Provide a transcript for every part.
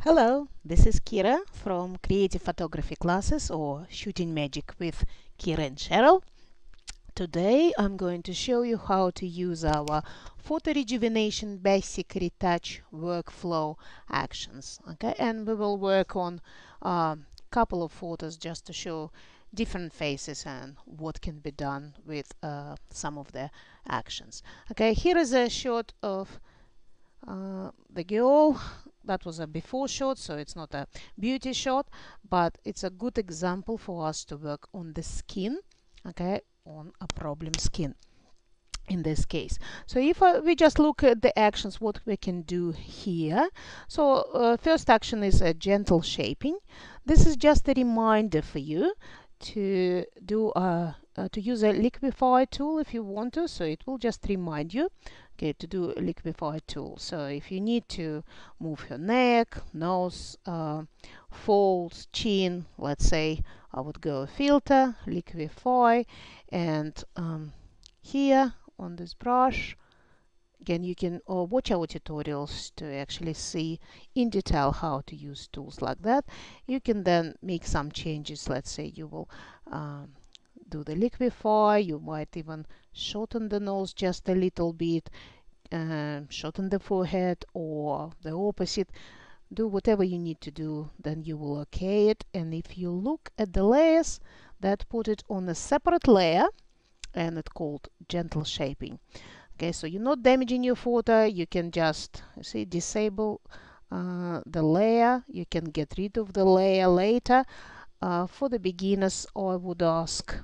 Hello, this is Kira from Creative Photography Classes or Shooting Magic with Kira and Cheryl. Today I'm going to show you how to use our photo rejuvenation basic retouch workflow actions. Okay, and we will work on a couple of photos just to show different faces and what can be done with some of the actions. Okay, here is a shot of the girl. That was a before shot, so it's not a beauty shot, but it's a good example for us to work on the skin, okay, on a problem skin in this case. So if we just look at the actions, what we can do here. So first action is a gentle shaping. This is just a reminder for you to do to use a liquify tool if you want to, so it will just remind you, okay, to do a liquify tool. So if you need to move your neck, nose, folds, chin, let's say I would go filter, liquify, and here on this brush, again, you can watch our tutorials to actually see in detail how to use tools like that. You can then make some changes. Let's say you will do the liquify, you might even shorten the nose just a little bit, shorten the forehead, or the opposite. Do whatever you need to do, then you will okay it. And if you look at the layers, that put it on a separate layer, and it's called gentle shaping. Okay, so you're not damaging your photo. You can just see disable the layer. You can get rid of the layer later. For the beginners, I would ask,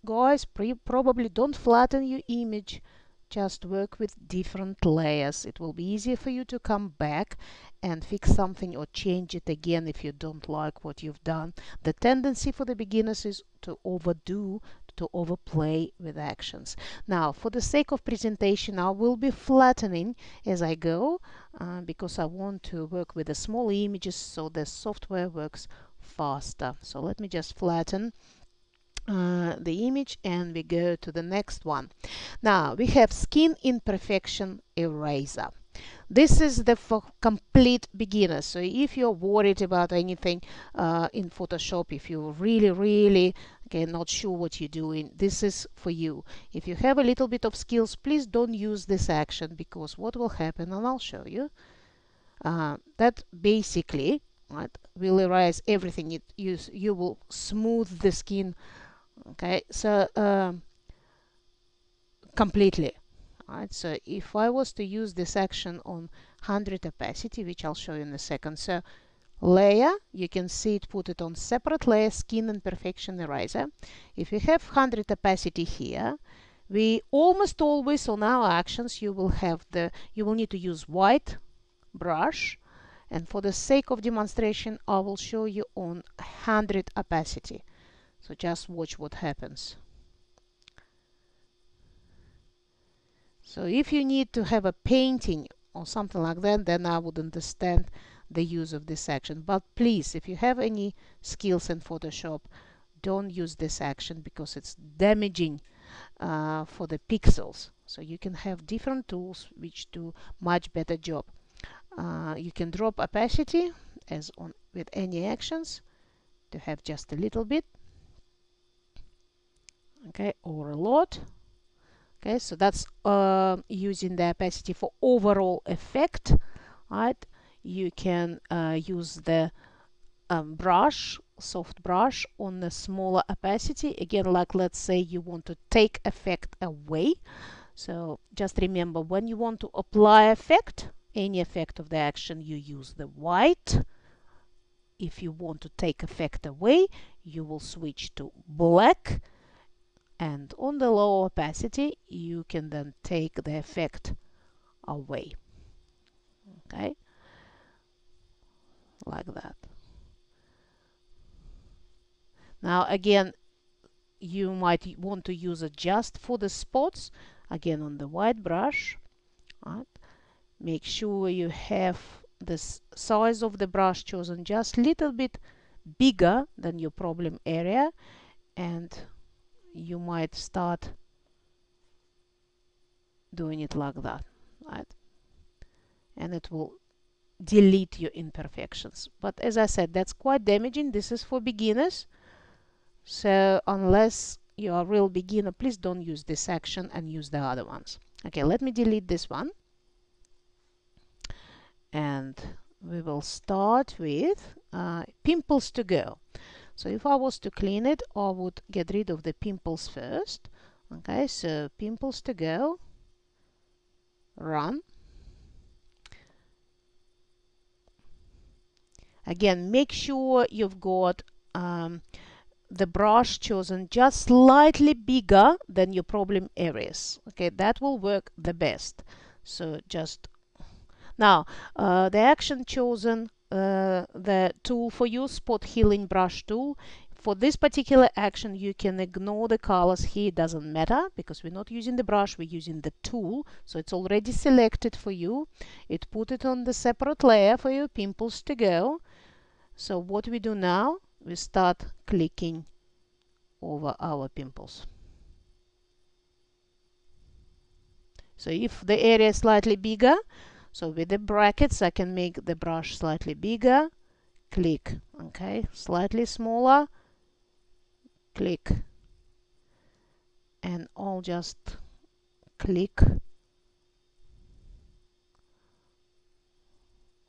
guys, probably don't flatten your image. Just work with different layers. It will be easier for you to come back and fix something or change it again if you don't like what you've done. The tendency for the beginners is to overdo, to overplay with actions. Now, for the sake of presentation, I will be flattening as I go because I want to work with the small images so the software works faster. So let me just flatten the image and we go to the next one. Now we have Skin Imperfection Eraser. This is the for complete beginners. So if you're worried about anything in Photoshop, if you're really not sure what you're doing, this is for you. If you have a little bit of skills, please don't use this action, because what will happen, and I'll show you, that basically, right, will erase everything. You will smooth the skin, okay, so completely. Right, so if I was to use this action on 100 opacity, which I'll show you in a second, so layer, you can see it, put it on separate layer, Skin Imperfection Eraser. If you have 100 opacity here, we almost always on our actions you will need to use white brush, and for the sake of demonstration I will show you on 100 opacity. So just watch what happens. So if you need to have a painting or something like that, then I would understand the use of this action. But please, if you have any skills in Photoshop, don't use this action because it's damaging for the pixels. So you can have different tools which do much better job. You can drop opacity as on with any actions to have just a little bit, okay, or a lot. Okay, so that's using the opacity for overall effect, right? You can use the brush, soft brush, on a smaller opacity. Again, like let's say you want to take effect away. So just remember, when you want to apply effect, any effect of the action, you use the white. If you want to take effect away, you will switch to black. And on the low opacity you can then take the effect away, okay, like that. Now again, you might want to use it just for the spots, again on the white brush, right? Make sure you have this size of the brush chosen just a little bit bigger than your problem area, and you might start doing it like that, right? And it will delete your imperfections. But as I said, that's quite damaging. This is for beginners. So unless you are a real beginner, please don't use this action and use the other ones. Okay, let me delete this one. And we will start with pimples to go. So if I was to clean it, I would get rid of the pimples first. Okay, so pimples to go, run. Again, make sure you've got the brush chosen just slightly bigger than your problem areas. Okay, that will work the best. So just now, the action chosen, the tool for you, spot healing brush tool. For this particular action, you can ignore the colors here. It doesn't matter because we're not using the brush, we're using the tool. So it's already selected for you. It put it on the separate layer for your pimples to go. So what we do now, we start clicking over our pimples. So if the area is slightly bigger, so with the brackets, I can make the brush slightly bigger, click, okay, slightly smaller, click, and I'll just click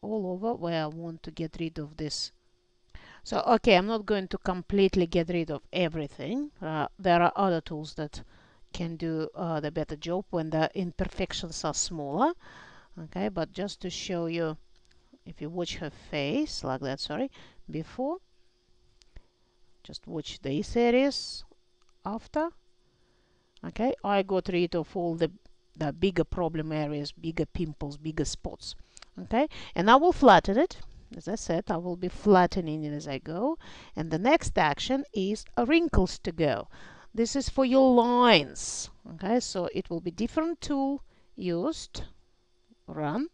all over where I want to get rid of this. So, okay, I'm not going to completely get rid of everything. There are other tools that can do the better job when the imperfections are smaller. Okay, but just to show you, if you watch her face like that, sorry, before, just watch these areas after. Okay, I got rid of all the bigger problem areas, bigger pimples, bigger spots. Okay, and I will flatten it. As I said, I will be flattening it as I go. And the next action is wrinkles to go. This is for your lines. Okay, so it will be different tool used. Run.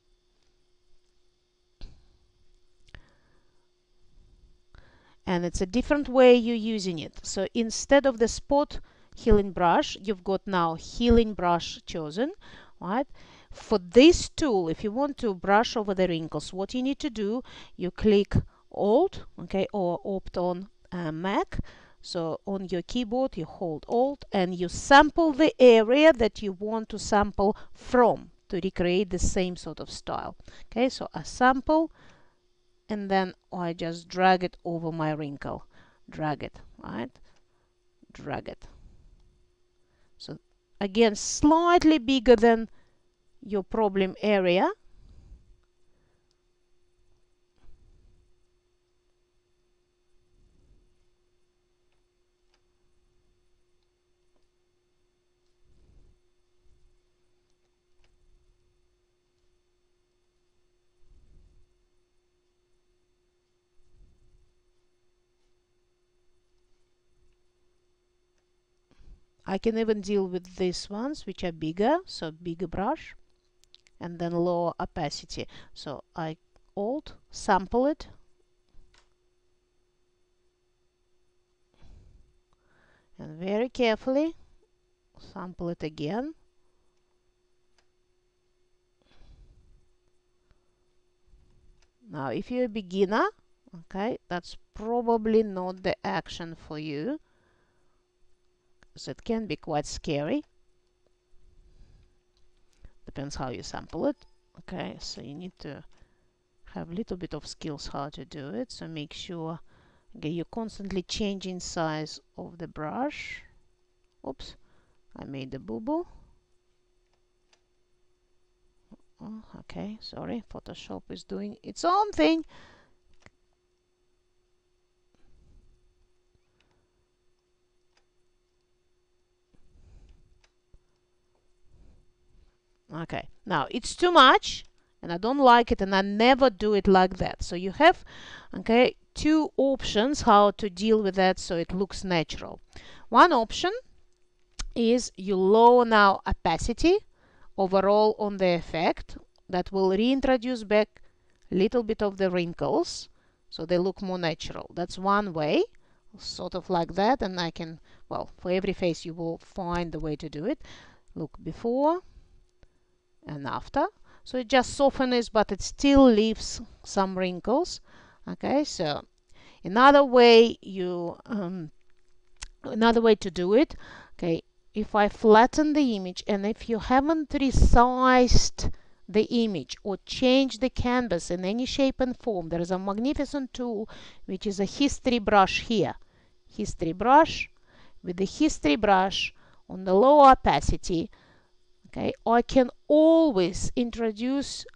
And it's a different way you're using it. So instead of the spot healing brush, you've got now healing brush chosen, right? For this tool, if you want to brush over the wrinkles, what you need to do, you click Alt, okay, or opt on Mac. So on your keyboard, you hold Alt and you sample the area that you want to sample from to recreate the same sort of style. Okay, so I sample and then I just drag it over my wrinkle. Drag it, right? Drag it. So again, slightly bigger than your problem area. I can even deal with these ones which are bigger, so bigger brush, and then lower opacity. So I Alt, sample it, and very carefully sample it again. Now if you're a beginner, okay, that's probably not the action for you, because it can be quite scary. Depends how you sample it. Okay, so you need to have a little bit of skills how to do it. So make sure, okay, you're constantly changing size of the brush. Oops, I made a boo-boo. Oh, okay, sorry, Photoshop is doing its own thing. Okay, now it's too much and I don't like it and I never do it like that. So you have, okay, two options how to deal with that so it looks natural. One option is you lower now opacity overall on the effect. That will reintroduce back a little bit of the wrinkles so they look more natural. That's one way, sort of like that, and I can, well, for every face you will find the way to do it. Look before and after. So it just softens, but it still leaves some wrinkles. Okay, so another way to do it, okay, if I flatten the image, and if you haven't resized the image or changed the canvas in any shape and form, there is a magnificent tool which is a history brush here. History brush. With the history brush on the low opacity, okay, I can always introduce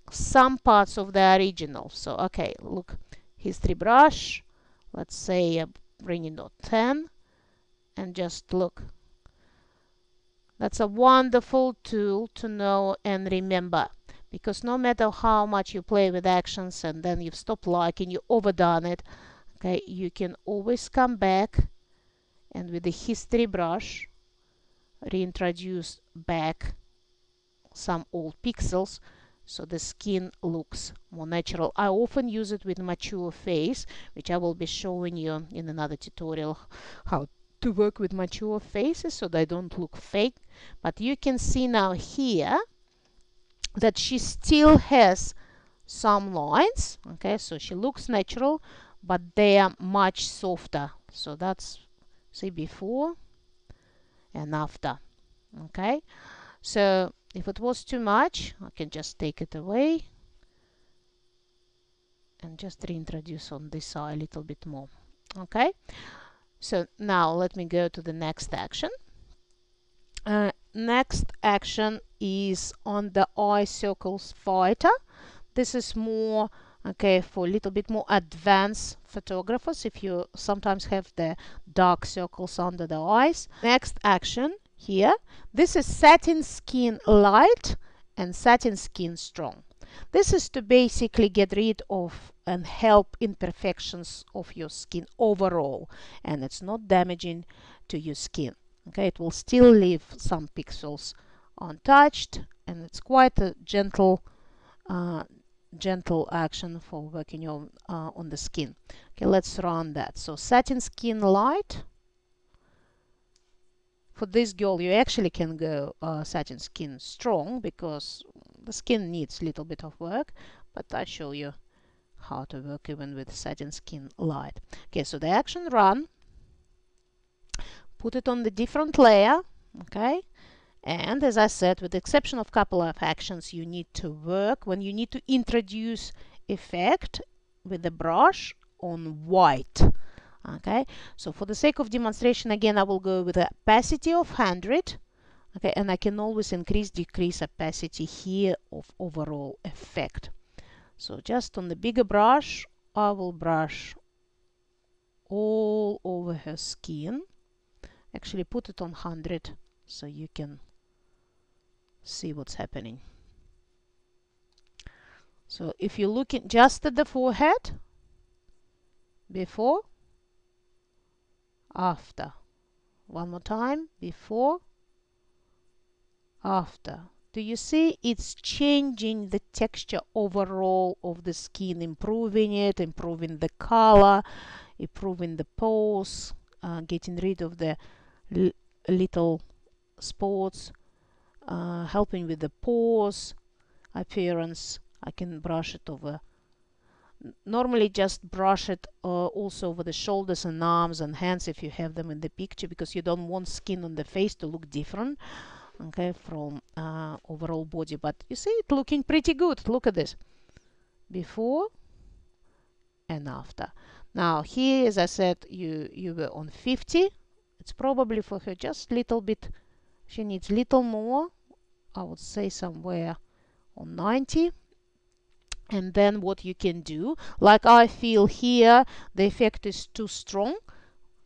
some parts of the original. So okay, look, history brush, let's say bring it to 10, and just look. That's a wonderful tool to know and remember, because no matter how much you play with actions and then you've stopped liking, you overdone it, okay, you can always come back and with the history brush reintroduce back some old pixels so the skin looks more natural. I often use it with mature face, which I will be showing you in another tutorial, how to work with mature faces so they don't look fake. But you can see now here that she still has some lines, okay, so she looks natural, but they are much softer. So that's, see, before and after. Okay, so if it was too much, I can just take it away and just reintroduce on this side a little bit more. Okay, so now let me go to the next action. Next action is on the eye circles fighter. This is more, okay, for a little bit more advanced photographers, if you sometimes have the dark circles under the eyes. Next action here, this is satin skin light and satin skin strong. This is to basically get rid of and help imperfections of your skin overall, and it's not damaging to your skin. Okay, it will still leave some pixels untouched, and it's quite a gentle action for working on the skin. Okay, let's run that. So satin skin light. For this girl, you actually can go satin skin strong because the skin needs a little bit of work, but I show you how to work even with satin skin light. Okay, so the action run. Put it on the different layer, okay, and as I said, with the exception of a couple of actions, you need to work when you need to introduce effect with the brush on white. Okay, so for the sake of demonstration, again, I will go with the opacity of 100, okay, and I can always increase, decrease opacity here of overall effect. So just on the bigger brush, I will brush all over her skin. Actually put it on 100 so you can see what's happening. So if you're looking just at the forehead, before, after. One more time, before, after. Do you see it's changing the texture overall of the skin, improving it, improving the color, improving the pose, getting rid of the little spots, helping with the pores appearance. I can brush it over. Normally just brush it also over the shoulders and arms and hands if you have them in the picture, because you don't want skin on the face to look different, okay, from overall body. But you see it looking pretty good. Look at this, before and after. Now here, as I said, you were on 50. It's probably for her just a little bit, she needs a little more, I would say somewhere on 90. And then what you can do, like I feel here the effect is too strong,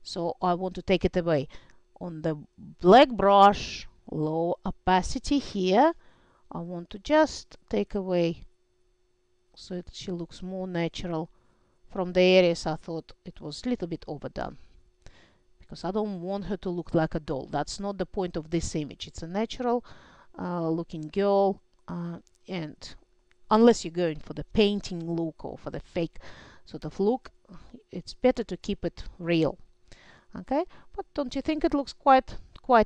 so I want to take it away. On the black brush, low opacity here, I want to just take away so that she looks more natural from the areas I thought it was a little bit overdone. Because I don't want her to look like a doll. That's not the point of this image. It's a natural looking girl, and unless you're going for the painting look or for the fake sort of look, it's better to keep it real. Okay, but don't you think it looks quite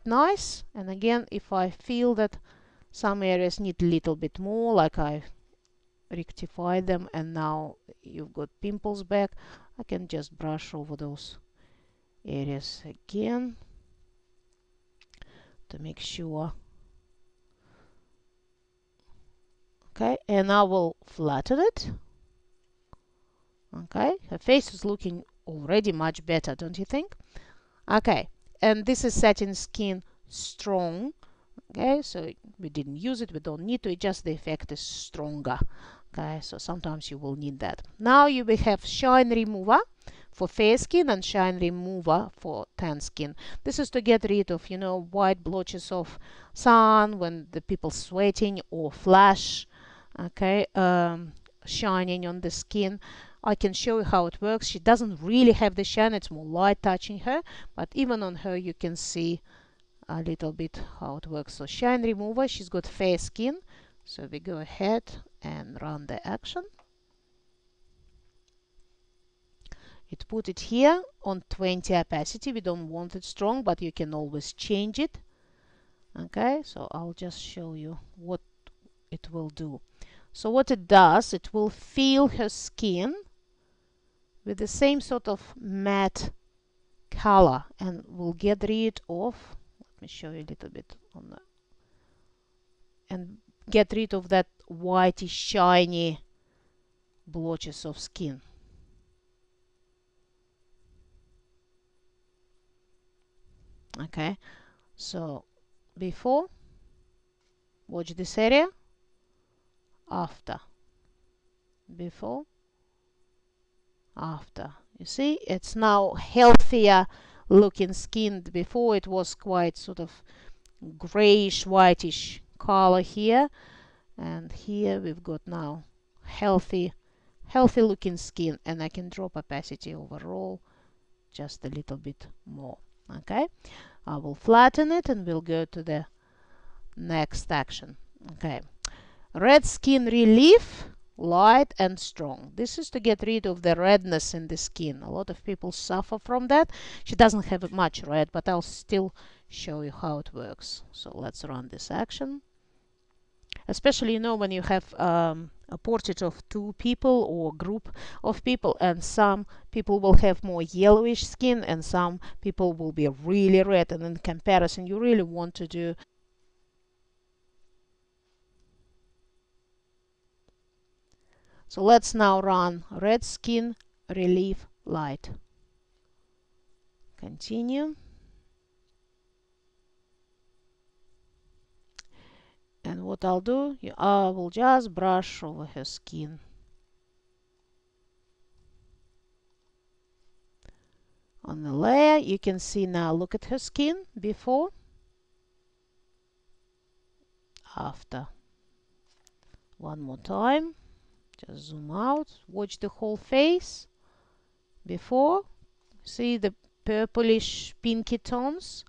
nice? And again, if I feel that Some areas need a little bit more, like I rectify them, and now you've got pimples back. I can just brush over those areas again to make sure. Okay, and I will flatten it. Okay, her face is looking already much better, don't you think? Okay, and this is Satin Skin Strong. Okay, so we didn't use it, we don't need to, just the effect is stronger. Okay, so sometimes you will need that. Now you will have shine remover for fair skin and shine remover for tan skin. This is to get rid of, you know, white blotches of sun when the people sweating or flash, okay, shining on the skin. I can show you how it works. She doesn't really have the shine, it's more light touching her, but even on her you can see a little bit how it works. So shine remover, she's got fair skin, so we go ahead and run the action. It put it here on 20 opacity. We don't want it strong, but you can always change it. Okay, so I'll just show you what it will do. So what it does, it will fill her skin with the same sort of matte color and will get rid of, let me show you a little bit on the, and get rid of that whitey shiny blotches of skin. Okay, so before, watch this area, after, before, after. You see, it's now healthier looking skin. Before it was quite sort of grayish whitish color here, and here we've got now healthy looking skin, and I can drop opacity overall just a little bit more. Okay, I will flatten it and we'll go to the next action. Okay, red skin relief, light and strong. This is to get rid of the redness in the skin. A lot of people suffer from that. She doesn't have much red, but I'll still show you how it works. So let's run this action. Especially, you know, when you have a portrait of two people or group of people, and some people will have more yellowish skin and some people will be really red, and in comparison you really want to do. So let's now run red skin relief light. Continue. And what I'll do, I will just brush over her skin. On the layer, you can see now, look at her skin, before, after. One more time, just zoom out, watch the whole face. Before, see the purplish pinky tones,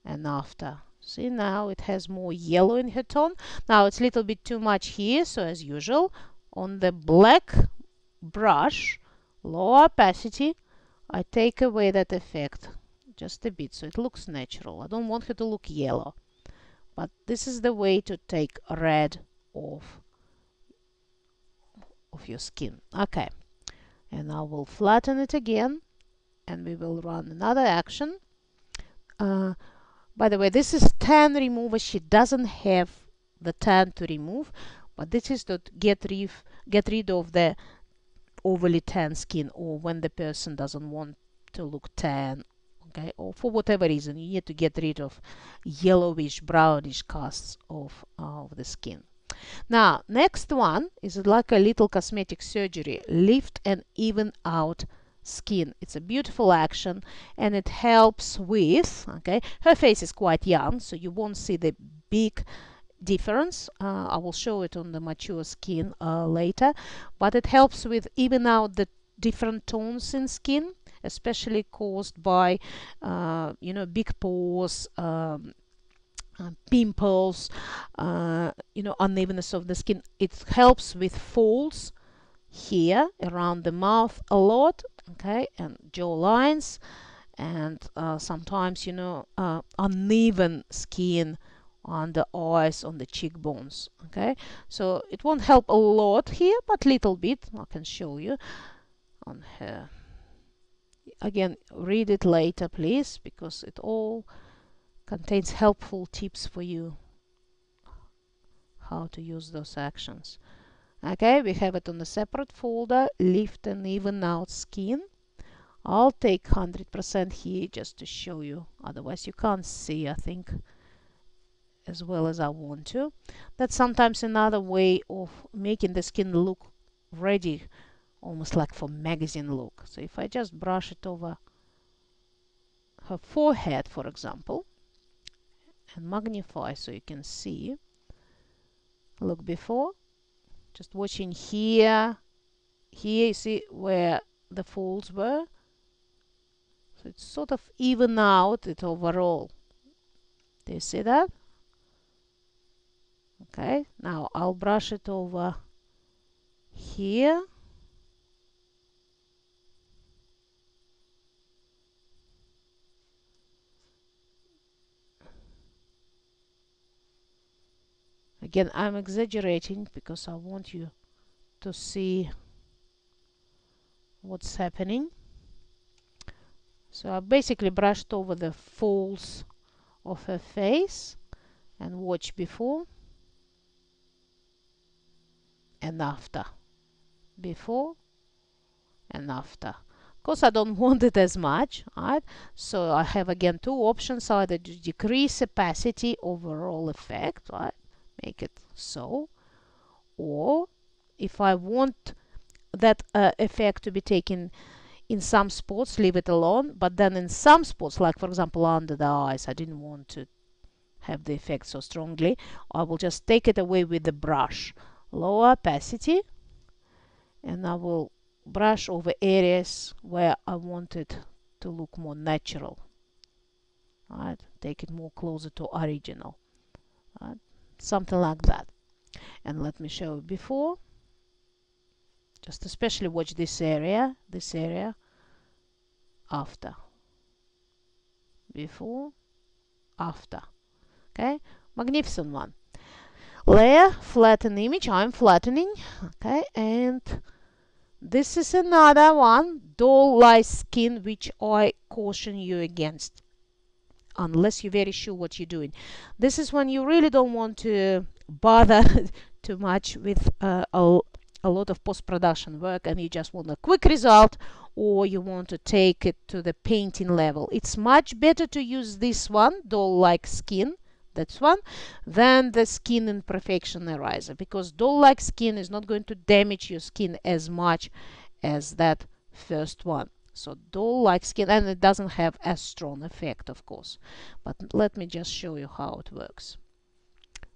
and after. See, now it has more yellow in her tone. Now it's a little bit too much here, so as usual, on the black brush, low opacity, I take away that effect just a bit so it looks natural. I don't want her to look yellow, but this is the way to take red off of your skin. Okay, and I will flatten it again and we will run another action. By the way, this is tan remover. She doesn't have the tan to remove, but this is to get rid of the overly tan skin, or when the person doesn't want to look tan, okay, or for whatever reason you need to get rid of yellowish brownish casts of the skin. Now next one is like a little cosmetic surgery, lift and even out skin. It's a beautiful action and it helps with, okay, her face is quite young, so you won't see the big difference. I will show it on the mature skin later, but it helps with even out the different tones in skin, especially caused by you know, big pores, pimples, you know, unevenness of the skin. It helps with folds here around the mouth a lot, okay, and jaw lines, and sometimes, you know, uneven skin on the eyes, on the cheekbones. Okay, so it won't help a lot here, but little bit I can show you on her. Again, read it later please, because it all contains helpful tips for you how to use those actions. Okay, we have it on a separate folder, lift and even out skin. I'll take 100% here just to show you, otherwise you can't see, I think, as well as I want to. That's sometimes another way of making the skin look ready, almost like for magazine look. So if I just brush it over her forehead, for example, and magnify so you can see, look before, just watching here, you see where the folds were, so it's sort of even out it overall. Do you see that? Okay, now I'll brush it over here. Again, I'm exaggerating because I want you to see what's happening. So I basically brushed over the folds of her face and watch before and after. Before and after. Of course, I don't want it as much, right? So I have again two options: either to decrease opacity, overall effect, right? Make it so, or if I want that effect to be taken in some spots, leave it alone, but then in some spots, like for example under the eyes, I didn't want to have the effect so strongly, I will just take it away with the brush, lower opacity, and I will brush over areas where I want it to look more natural. Right? Take it more closer to original. Right? Something like that. And let me show you before. Just especially watch this area, after. Before, after. Okay? Magnificent one. Layer, flatten image. I'm flattening. Okay? And this is another one, doll-like skin, which I caution you against, unless you're very sure what you're doing. This is when you really don't want to bother too much with a lot of post-production work, and you just want a quick result, or you want to take it to the painting level. It's much better to use this one, doll-like skin, that's one, than the skin imperfection eraser, because doll-like skin is not going to damage your skin as much as that first one. So doll-like skin, and it doesn't have as strong effect, of course. But let me just show you how it works.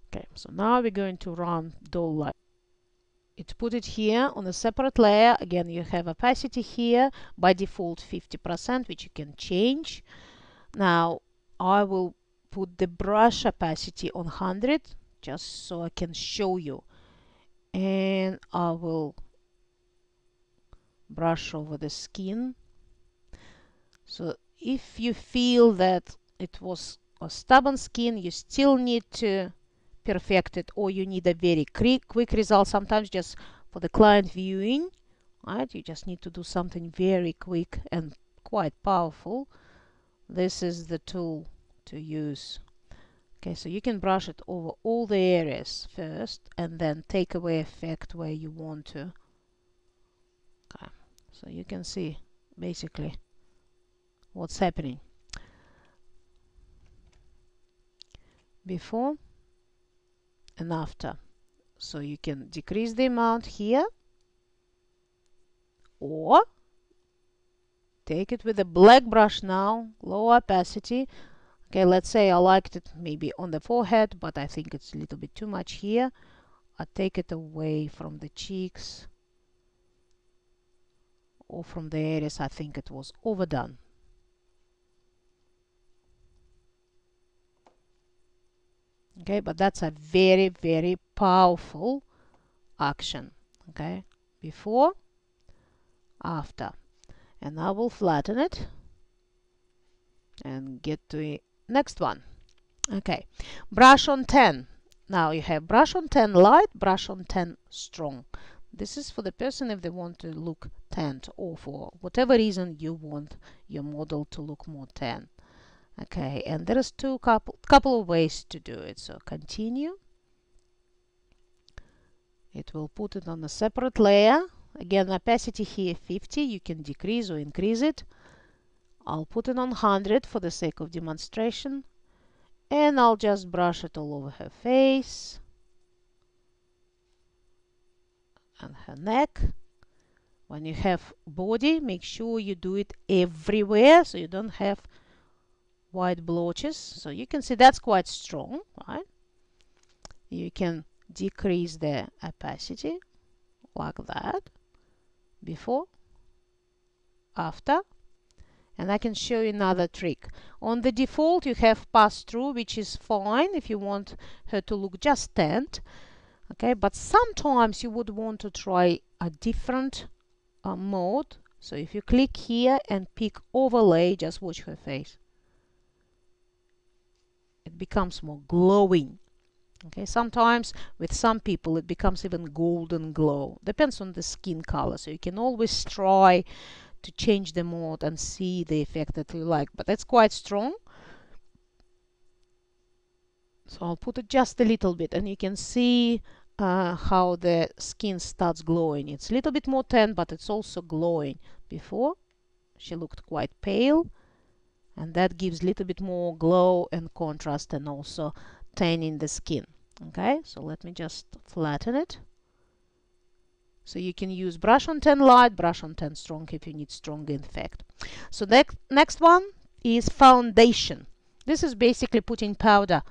Okay, so now we're going to run doll-like. It's put it here on a separate layer. Again, you have opacity here, by default 50%, which you can change. Now I will put the brush opacity on 100 just so I can show you, and I will brush over the skin. So if you feel that it was a stubborn skin, you still need to perfect it, or you need a very quick result. Sometimes just for the client viewing, right, you just need to do something very quick and quite powerful. This is the tool to use. Okay, so you can brush it over all the areas first and then take away effect where you want to. Okay, so you can see basically what's happening. Before and after. So you can decrease the amount here, or take it with a black brush now, low opacity. Okay, let's say I liked it maybe on the forehead, but I think it's a little bit too much here. I take it away from the cheeks or from the areas I think it was overdone. Okay, but that's a very, very powerful action. Okay, before, after. And I will flatten it and get to the next one. Okay, brush on 10. Now you have brush on 10 light, brush on 10 strong. This is for the person if they want to look tanned, or for whatever reason you want your model to look more tan. Okay, and there is couple of ways to do it. So continue. It will put it on a separate layer. Again, opacity here 50. You can decrease or increase it. I'll put it on 100 for the sake of demonstration. And I'll just brush it all over her face and her neck. When you have body, make sure you do it everywhere so you don't have white blotches. So you can see that's quite strong, right? You can decrease the opacity like that, before, after. And I can show you another trick. On the default you have pass through, which is fine if you want her to look just tanned. Okay, but sometimes you would want to try a different mode. So if you click here and pick overlay, just watch her face. It becomes more glowing. Okay, sometimes with some people it becomes even golden glow. Depends on the skin color. So you can always try to change the mode and see the effect that you like, but that's quite strong. So I'll put it just a little bit and you can see how the skin starts glowing. It's a little bit more tan, but it's also glowing. Before she looked quite pale, and that gives a little bit more glow and contrast and also tanning the skin. Okay, so let me just flatten it. So you can use brush on 10 light, brush on 10 strong if you need strong effect. So the next one is foundation. This is basically putting powder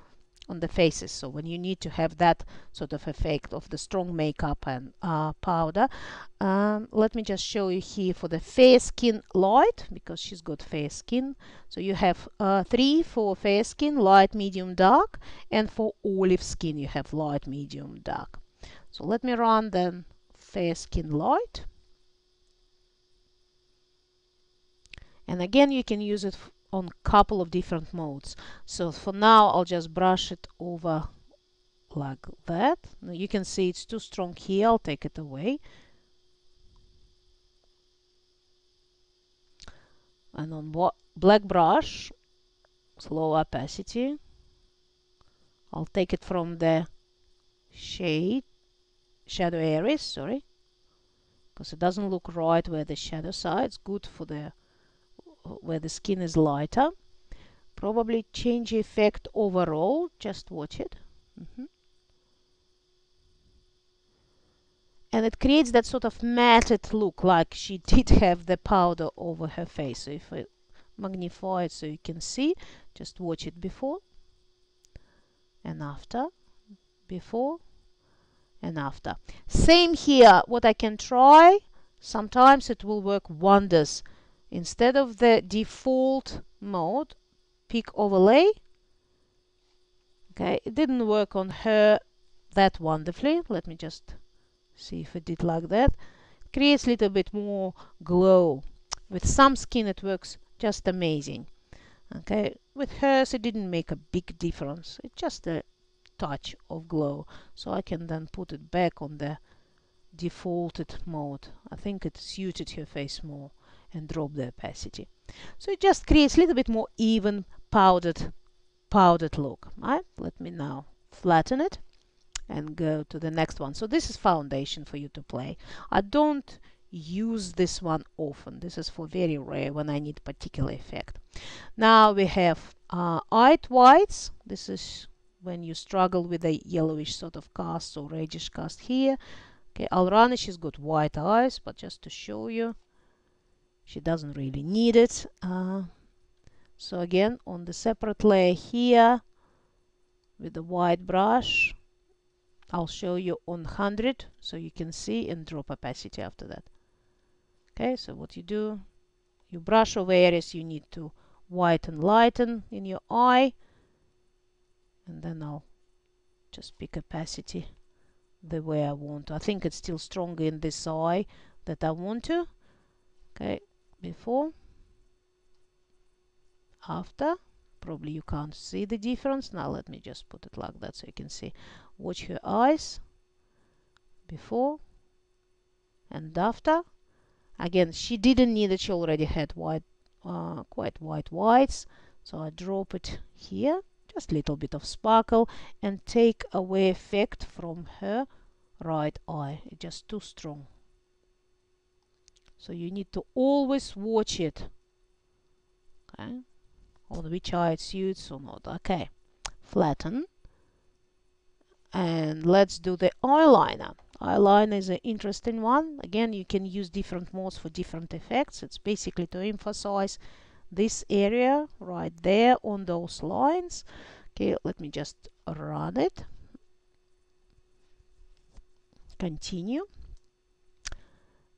on the faces. So when you need to have that sort of effect of the strong makeup and powder, let me just show you here for the fair skin light, because she's got fair skin. So you have 3 for fair skin, light, medium, dark, and for olive skin you have light, medium, dark. So let me run then fair skin light, and again you can use it on a couple of different modes. So for now I'll just brush it over like that. Now you can see it's too strong here. I'll take it away, and on black brush, slow opacity, I'll take it from the shadow areas, sorry, because it doesn't look right where the shadow side. It's good for the where the skin is lighter. Probably change the effect overall. Just watch it. And it creates that sort of matted look, like she did have the powder over her face. So if I magnify it so you can see, just watch it before and after, before and after. Same here. What I can try, sometimes it will work wonders. Instead of the default mode, pick overlay. Okay, it didn't work on her that wonderfully. Let me just see if it did like that. It creates a little bit more glow. With some skin it works just amazing. Okay, with hers it didn't make a big difference. It's just a touch of glow. So I can then put it back on the defaulted mode. I think it suited her face more, and drop the opacity. So it just creates a little bit more even powdered look. Right? Let me now flatten it and go to the next one. So this is foundation for you to play. I don't use this one often. This is for very rare when I need particular effect. Now we have Ight Whites. This is when you struggle with a yellowish sort of cast or reddish cast here. Okay, I'll run it. She's got white eyes, but just to show you, she doesn't really need it. So again, on the separate layer here, with the white brush, I'll show you on 100 so you can see, and drop opacity after that. Okay, so what you do, you brush over areas you need to whiten, lighten in your eye, and then I'll just pick opacity the way I want to. I think it's still stronger in this eye that I want to. Okay, before, after, Probably you can't see the difference. Now let me just put it like that so you can see. Watch her eyes before and after. Again, she didn't need it. She already had quite white whites. So I drop it here, just a little bit of sparkle, and take away effect from her right eye. It's just too strong. So you need to always watch it, okay, on which eye it suits or not. Okay, flatten. And let's do the eyeliner. Eyeliner is an interesting one. Again, you can use different modes for different effects. It's basically to emphasize this area right there on those lines. Okay, let me just run it. Continue.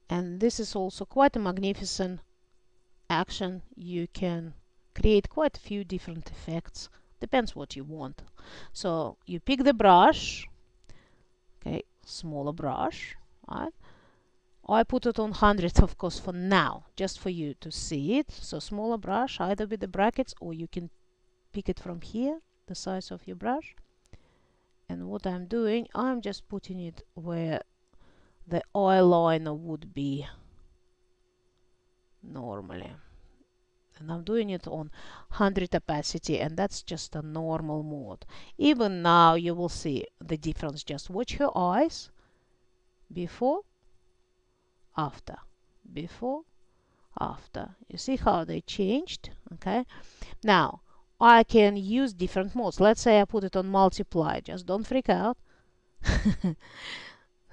And this is also quite a magnificent action. You can create quite a few different effects. Depends what you want. So you pick the brush, okay, smaller brush, right? I put it on 100th, of course, for now, just for you to see it. So smaller brush, either with the brackets, or you can pick it from here, the size of your brush. And what I'm doing, I'm just putting it where the eyeliner would be normally. And I'm doing it on 100 opacity, and that's just a normal mode. Even now you will see the difference. Just watch her eyes before, after, before, after. You see how they changed? Okay. Now I can use different modes. Let's say I put it on multiply. Just don't freak out.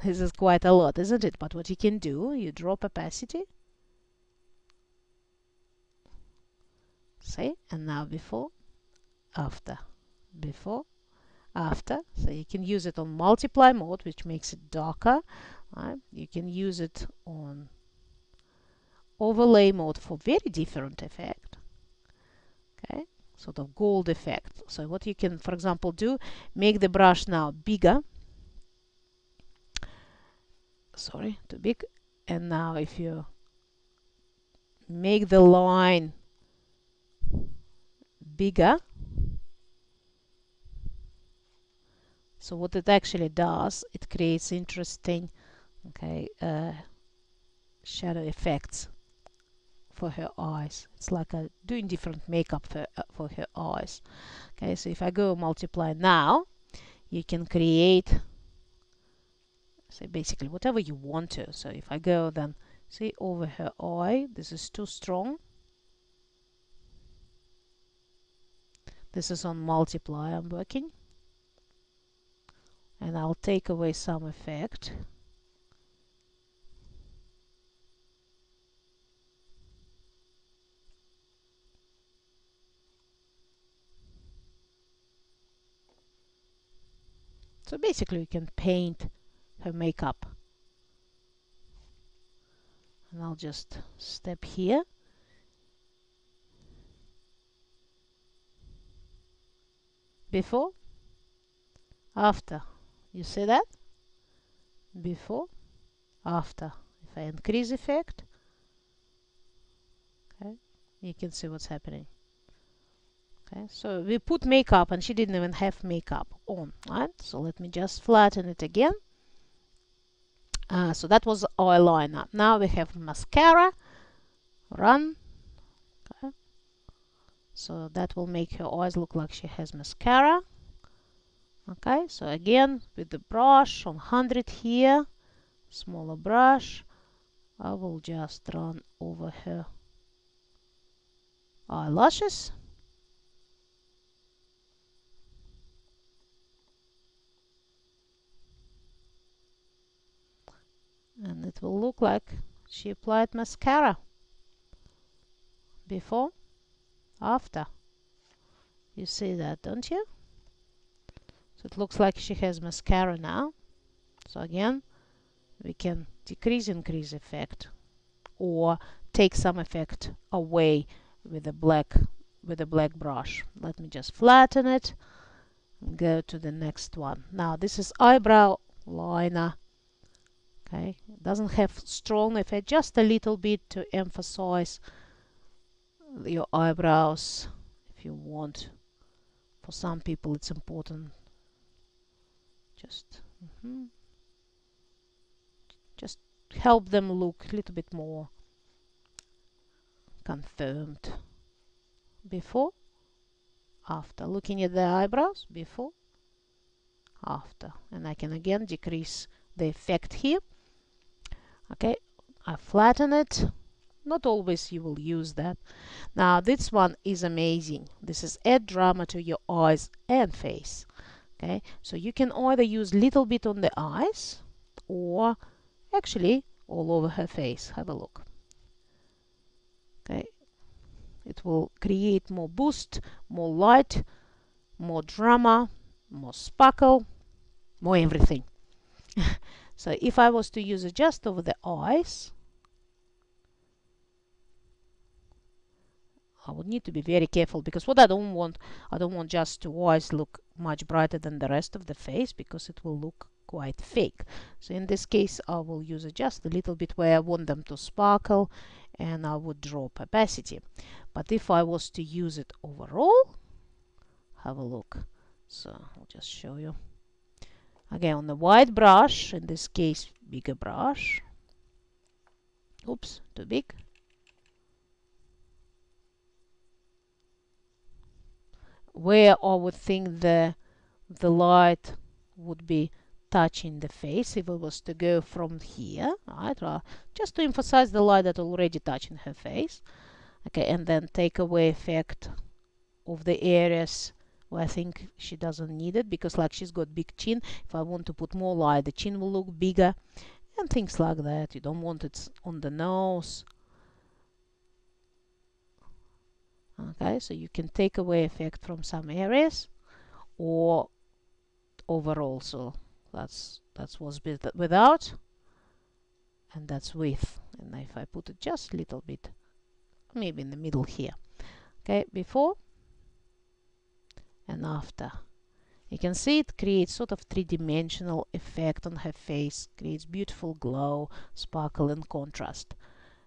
This is quite a lot, isn't it? But what you can do, you drop opacity. See? And now before, after, before, after. So you can use it on multiply mode, which makes it darker. Right? You can use it on overlay mode for very different effect. Okay, sort of gold effect. So what you can, for example, do, make the brush now bigger. Sorry, too big. And now if you make the line bigger, so what it actually does, it creates interesting, okay, shadow effects for her eyes. It's like doing different makeup for her eyes. Okay, so if I go multiply now, you can create, say, basically whatever you want to. So if I go then, see, over her eye, this is too strong. This is on multiply I'm working. And I'll take away some effect. So basically you can paint her makeup. And I'll just step here. Before, after. You see that? Before, after. If I increase effect, okay, you can see what's happening. Okay, so we put makeup and she didn't even have makeup on, right? So let me just flatten it again. So that was eyeliner. Now we have mascara. Run. Okay. So that will make her eyes look like she has mascara. Okay, so again with the brush on 100 here, smaller brush, I will just run over her eyelashes. And it will look like she applied mascara. Before, after. You see that, don't you? So it looks like she has mascara now. So again, we can decrease, increase effect, or take some effect away with the black brush. Let me just flatten it and go to the next one. Now this is eyebrow liner. Okay, it doesn't have strong effect, just a little bit to emphasize your eyebrows. if you want. For some people it's important. Just help them look a little bit more confirmed. Before, after. Looking at the eyebrows, before, after. And I can again decrease the effect here. Okay, I flatten it. Not always you will use that. Now this one is amazing. This is add drama to your eyes and face. Okay, so you can either use little bit on the eyes or actually all over her face. Have a look. Okay, it will create more boost, more light, more drama, more sparkle, more everything. So if I was to use it just over the eyes, I would need to be very careful, because what I don't want just two eyes look much brighter than the rest of the face, because it will look quite fake. So in this case I will use it just a little bit where I want them to sparkle, and I would drop opacity. But if I was to use it overall, have a look. So I'll just show you. Again, on the white brush, in this case bigger brush. Oops, too big. Where I would think the light would be touching the face, if it was to go from here, right, just to emphasize the light that already touching her face. Okay, and then take away effect of the areas where I think she doesn't need it, because like she's got big chin. If I want to put more light, the chin will look bigger and things like that. You don't want it on the nose. Okay, so you can take away effect from some areas or overall. So that's what's without, and that's with. And if I put it just a little bit, maybe in the middle here. Okay, before and after. You can see it creates sort of three-dimensional effect on her face, creates beautiful glow, sparkle and contrast.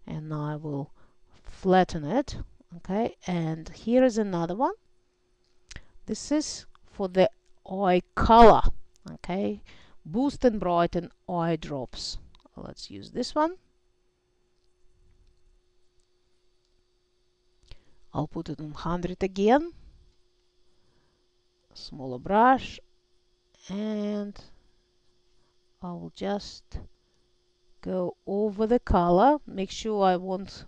And now I will flatten it. Okay, and here is another one. This is for the eye color. Okay, boost and brighten eye drops. Let's use this one. I'll put it on 100 again. Smaller brush, and I will just go over the color. Make sure I won't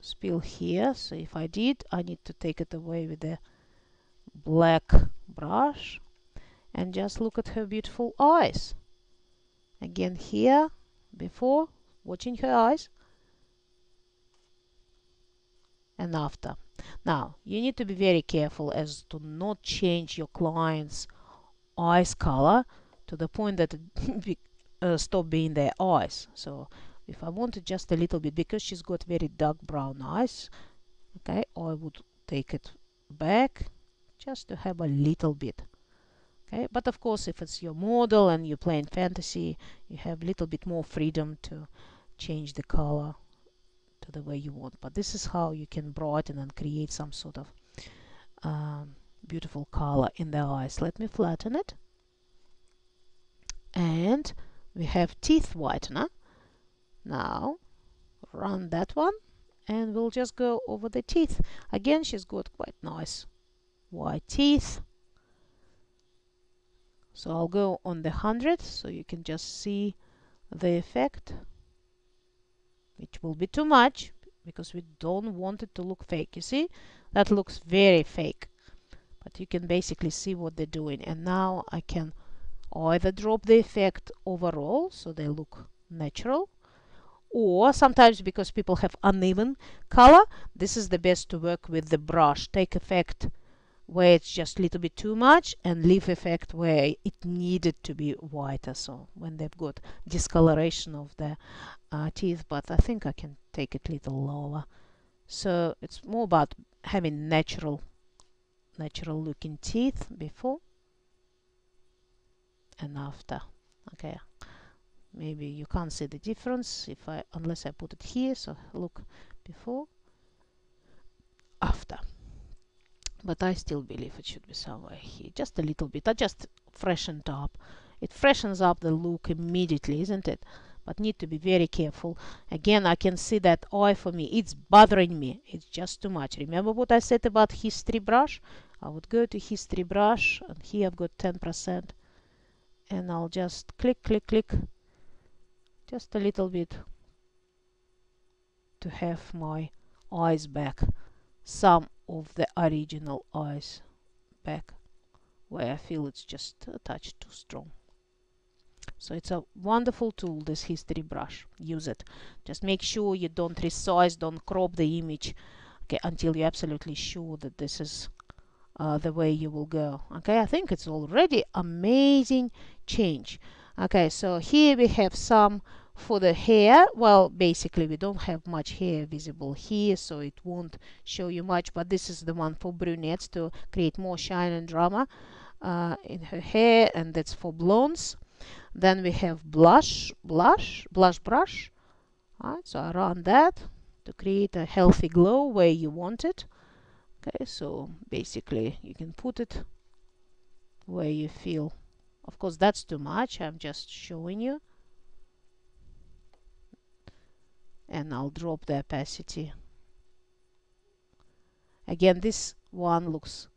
spill here. So if I did, I need to take it away with the black brush, and just look at her beautiful eyes. Again here, before, watching her eyes, and after. Now you need to be very careful as to not change your client's eyes color to the point that it stop being their eyes. So if I wanted just a little bit, because she's got very dark brown eyes, okay, I would take it back just to have a little bit. Okay, but of course if it's your model and you're playing fantasy, you have a little bit more freedom to change the color to the way you want. But this is how you can brighten and create some sort of beautiful color in the eyes. Let me flatten it. And we have teeth whitener. Now run that one, and we'll just go over the teeth. Again, she's got quite nice white teeth. So I'll go on the 100 so you can just see the effect, which will be too much because we don't want it to look fake. You see, that looks very fake, but you can basically see what they're doing. And now I can either drop the effect overall so they look natural, or sometimes because people have uneven color, this is the best to work with the brush. Take effect where it's just a little bit too much and leave effect where it needed to be whiter, so when they've got discoloration of the teeth. But I think I can take it a little lower. So it's more about having natural looking teeth before and after. Okay, maybe you can't see the difference unless I put it here. So look, before, after. but I still believe it should be somewhere here, just a little bit. I just freshened up. It freshens up the look immediately, isn't it? But need to be very careful. Again, I can see that eye for me, it's bothering me. It's just too much. Remember what I said about history brush? I would go to history brush, and here I've got 10%, and I'll just click, click, click, just a little bit to have my eyes back, some of the original eyes back, where I feel it's just a touch too strong. So it's a wonderful tool, this history brush. Use it. Just make sure you don't resize, don't crop the image, okay, until you're absolutely sure that this is the way you will go. Okay, I think it's already amazing change. Okay, so here we have some for the hair. Well, basically we don't have much hair visible here, so it won't show you much, but this is the one for brunettes to create more shine and drama in her hair, and that's for blondes. Then we have blush brush. Right, so I run that to create a healthy glow where you want it. Okay, so basically you can put it where you feel. Of course, that's too much. I'm just showing you. And I'll drop the opacity. Again, this one looks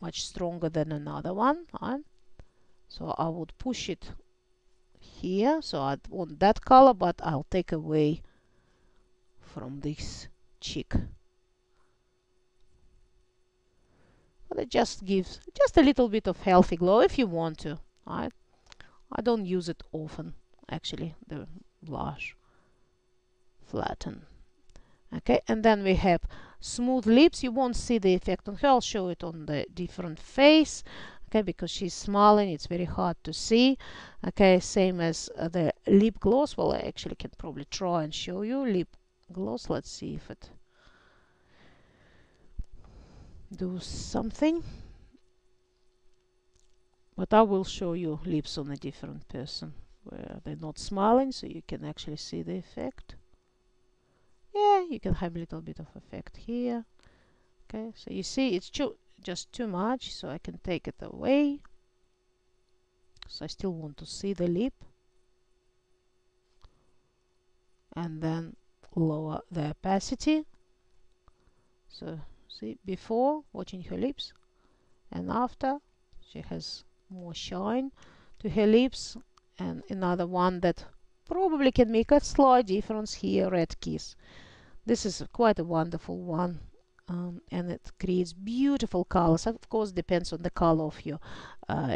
much stronger than another one. Right? So I would push it here. So I want that color, but I'll take away from this cheek. But it just gives just a little bit of healthy glow if you want to. Right? I don't use it often, actually, the blush. Flatten. Okay, and then we have smooth lips. You won't see the effect on her. I'll show it on the different face. Okay, because she's smiling, it's very hard to see. Okay, same as the lip gloss. Well, I actually can probably try and show you lip gloss. Let's see if it do something. But I will show you lips on a different person where they're not smiling, so you can actually see the effect. Yeah, you can have a little bit of effect here. Okay, so you see it's just too much, so I can take it away. So I still want to see the lip. And then lower the opacity. So see, before, watching her lips, and after, she has more shine to her lips. And another one that probably can make a slight difference here, Red Kiss. This is quite a wonderful one, and it creates beautiful colors. Of course, depends on the color of your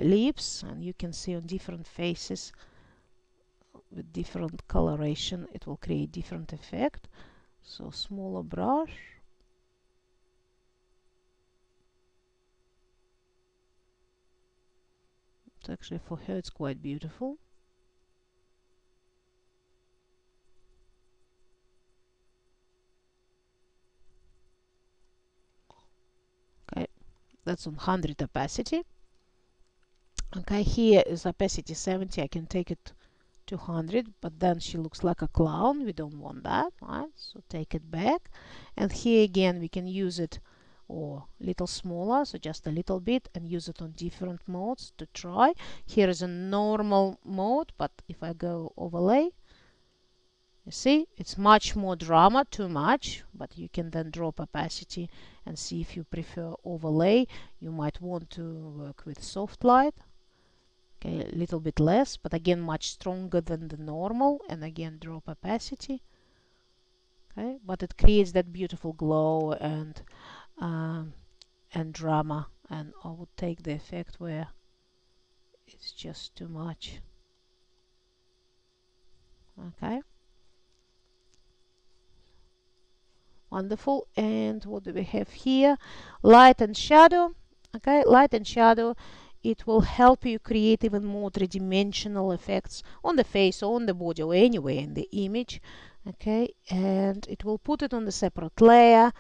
lips, and you can see on different faces with different coloration it will create different effect. So smaller brush. It's actually, for her, it's quite beautiful. Okay, that's on 100 opacity. Okay, here is opacity 70. I can take it to 100, but then she looks like a clown. We don't want that, right? So take it back. And here again we can use it or little smaller, so just a little bit, and use it on different modes to try. Here is a normal mode, but if I go overlay, you see it's much more drama, too much, but you can then drop opacity and see if you prefer overlay. You might want to work with soft light. Okay, a little bit less, but again much stronger than the normal, and again drop opacity. Okay, but it creates that beautiful glow and drama, and I would take the effect where it's just too much. Okay, wonderful. And what do we have here? Light and shadow. Okay, light and shadow. It will help you create even more three-dimensional effects on the face or on the body or anywhere in the image. Okay, and it will put it on the separate layer,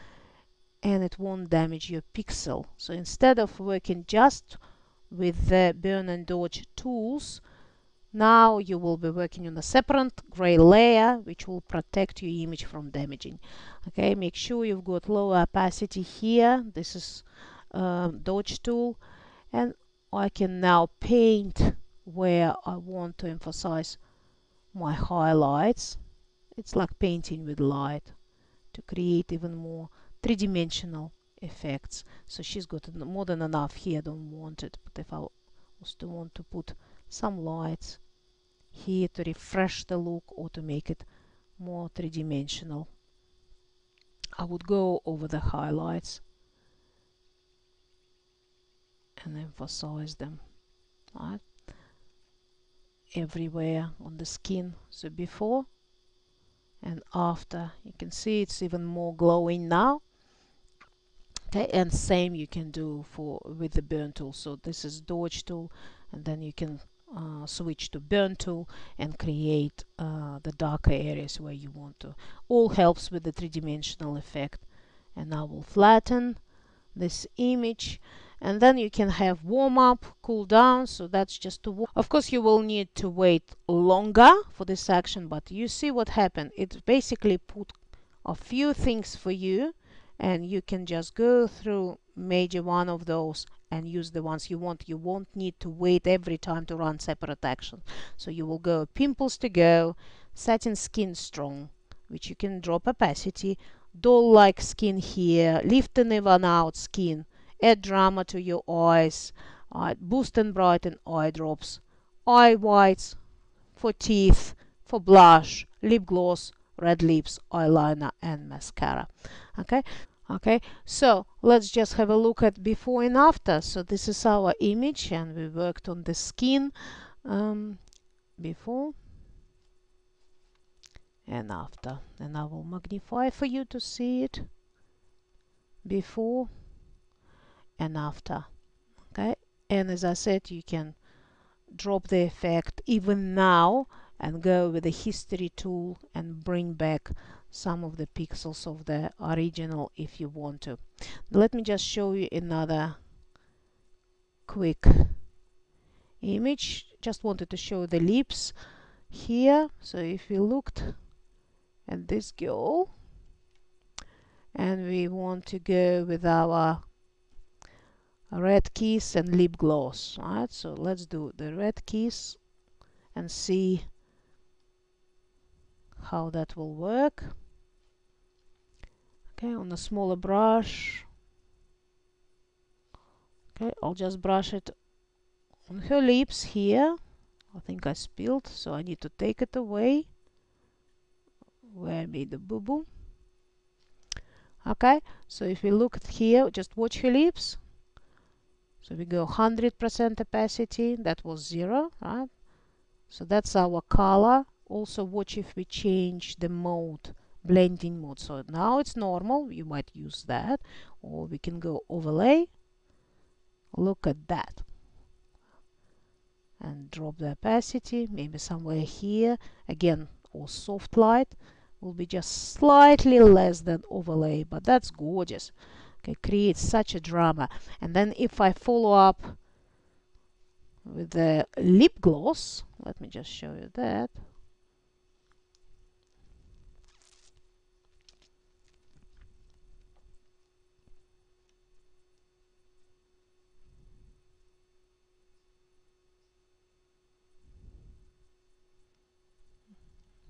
and it won't damage your pixel. So instead of working just with the burn and dodge tools, Now you will be working on a separate gray layer which will protect your image from damaging. Okay, make sure you've got low opacity here. This is dodge tool, and I can now paint where I want to emphasize my highlights. It's like painting with light to create even more three-dimensional effects. So she's got more than enough here. I don't want it, but if I was to want to put some lights here to refresh the look or to make it more three-dimensional, I would go over the highlights and emphasize them, right, everywhere on the skin. So before and after, you can see it's even more glowing now. Okay, and same you can do for with the burn tool. So this is dodge tool, and then you can switch to burn tool and create the darker areas where you want to. All helps with the three-dimensional effect. And I will flatten this image, and then you can have warm up, cool down. So that's just to warm. Of course you will need to wait longer for this action, but you see what happened. It basically put a few things for you, and you can just go through major one of those and use the ones you want. You won't need to wait every time to run separate action. So you will go pimples to go, satin skin strong, which you can drop opacity, doll like skin here, lift and even out skin, add drama to your eyes, boost and brighten eye drops, eye whites for teeth, for blush, lip gloss, red lips, eyeliner and mascara. Okay, so let's just have a look at before and after. So this is our image, and we worked on the skin before and after, and I will magnify for you to see it before and after. Okay, and as I said, you can drop the effect even now and go with the history tool and bring back some of the pixels of the original if you want to. Let me just show you another quick image. Just wanted to show the lips here. So if we looked at this girl and we want to go with our red kiss and lip gloss, right? So let's do the red kiss and see how that will work. Okay, on a smaller brush. Okay, I'll just brush it on her lips here. I think I spilled, so I need to take it away where I made the boo-boo. Okay, so if we look at here, just watch her lips. So we go 100% opacity, that was 0, right? So that's our color. Also watch if we change the mode, blending mode. So now it's normal, you might use that, or we can go overlay. Look at that. And drop the opacity, maybe somewhere here. Again, or soft light will be just slightly less than overlay, but that's gorgeous. Okay, creates such a drama. And then if I follow up with the lip gloss, let me just show you that.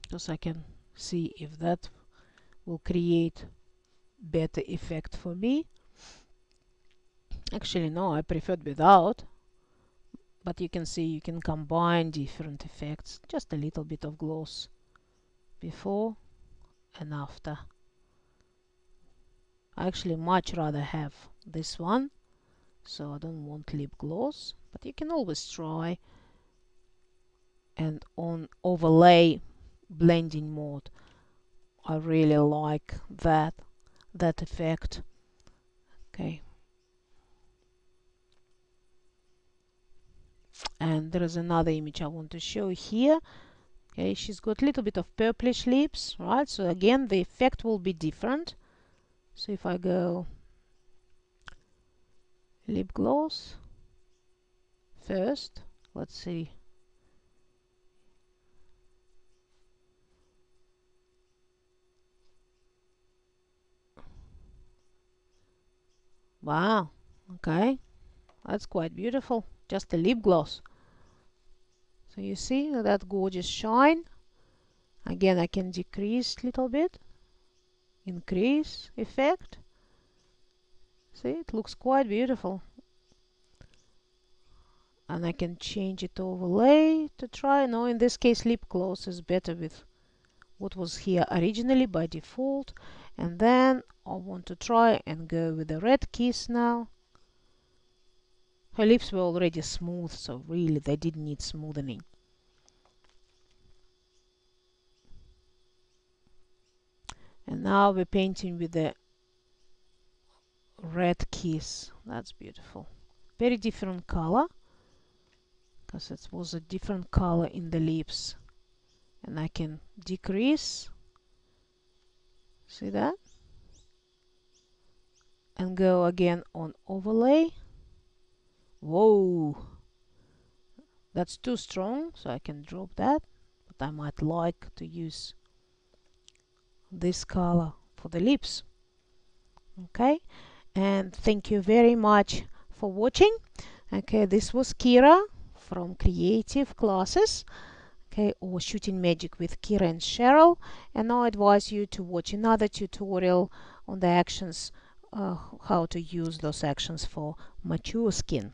Because I can see if that will create better effect for me. Actually, no, I preferred without. But you can see you can combine different effects. Just a little bit of gloss before and after. I actually much rather have this one, so I don't want lip gloss, but you can always try. And on overlay blending mode, I really like that effect. Okay, and there is another image I want to show here. Okay, she's got a little bit of purplish lips, right? So again, the effect will be different. So if I go lip gloss first, let's see Wow, okay, that's quite beautiful. Just a lip gloss. So you see that gorgeous shine. Again, I can decrease a little bit, increase effect. See, it looks quite beautiful. And I can change it to overlay to try. No, in this case, lip gloss is better with what was here originally by default. And then I want to try and go with the red kiss now. Her lips were already smooth, so really they didn't need smoothing. And now we're painting with the red kiss. That's beautiful. Very different color, because it was a different color in the lips. And I can decrease. See that? And go again on overlay. Whoa! That's too strong, so I can drop that. But I might like to use this color for the lips. Okay, and thank you very much for watching. Okay, this was Kira from Creative Classes, okay, or Shooting Magic with Kira and Cheryl. And now I advise you to watch another tutorial on the actions, how to use those actions for mature skin.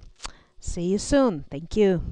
See you soon. Thank you.